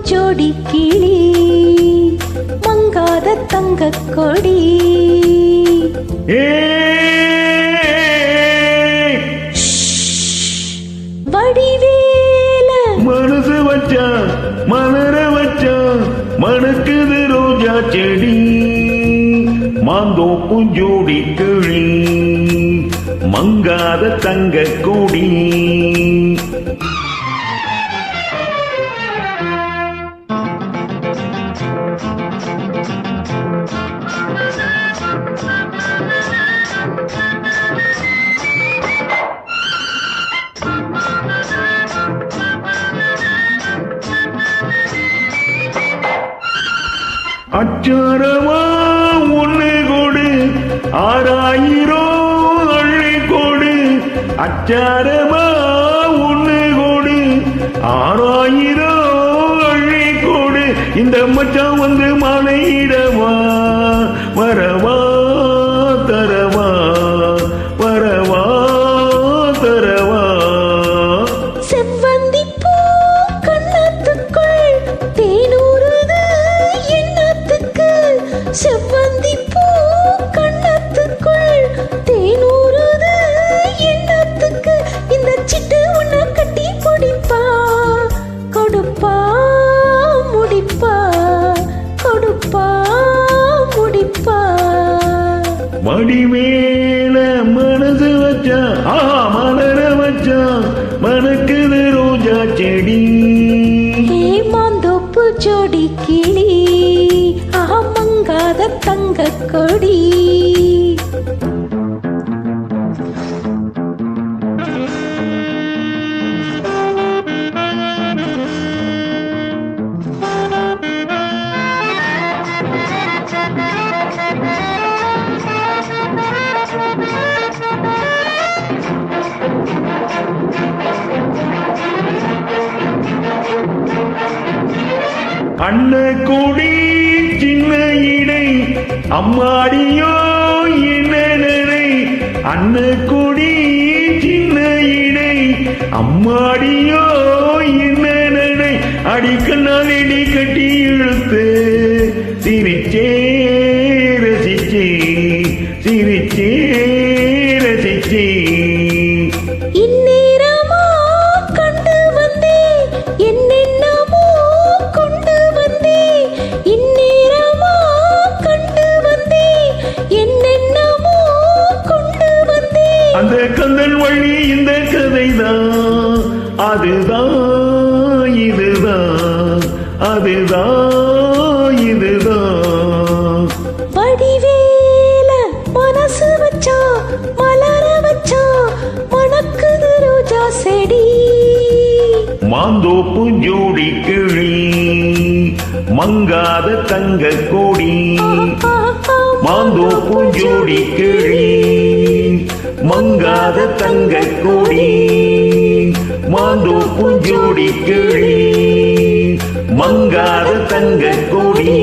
ஜோடி கிளி மங்காத தங்க கொடி. வடிவேல மனசு வச்சா மலர வச்சா மணக்குது ரோஜா செடி. மாந்தோப்பு ஜோடி கிளி மங்காத தங்க கொடி. அச்சாரமா ஒண்ணு கொடு 6000 அள்ளி கொடு. அச்சாரமா ஒண்ணு கொடு 6000 அள்ளி கொடு. இந்த மச்சான் வந்து மலையிடவா வரவா தரவா வரவா தரவா. செவ்வந்தி பூ கண்ணத்துக்குள் தேனூறுது எண்ணத்துக்கு. செவ்வந்தி பூ கண்ணத்துக்குள் தேனூறுது எண்ணத்துக்கு. இந்த சிட்டு உன்னை கட்டி பிடிப்பா கொடுப்பா முடிப்பா கொடுப்பா முடிப்பா. மடிமேல மனசு வச்சா மலர வச்சா மணக்குது ரோஜா செடி. மாந்தோப்பு ஜோடி கிளி மங்காத தங்க கொடி. அண்ண கொடி சின்ன இடை அம்மாடியோ என்ன நினை. அண்ண கொடி சின்ன இடை அம்மாடியோ என்ன நினை. அடிக்கண்ணால் இடி கட்டி இழுத்து சிரிச்சே ரசிச்சே சிரிச்சே ரசிச்சே. இந்நேரமா கண்டு வந்தே என்னென்னமோ கொண்டு வந்தே. இந்நேரமா கண்டு வந்தே என்னென்னமோ கொண்டு வந்தே. அந்த கந்தன் வழி இந்த கதைதான் அதுதான் இதுதான் அதுதான் இதுதான். வடிவேல மனசு வச்சா மலர வச்சா மணக்குது ரோஜா செடி. மாந்தோப்பு ஜோடி கிளி மங்காத தங்க கொடி. மாந்தோப்பு ஜோடி கிளி மங்காத தங்க கொடி. மாந்தோப்பு ஜோடி கிளி மங்காத தங்க கொடி.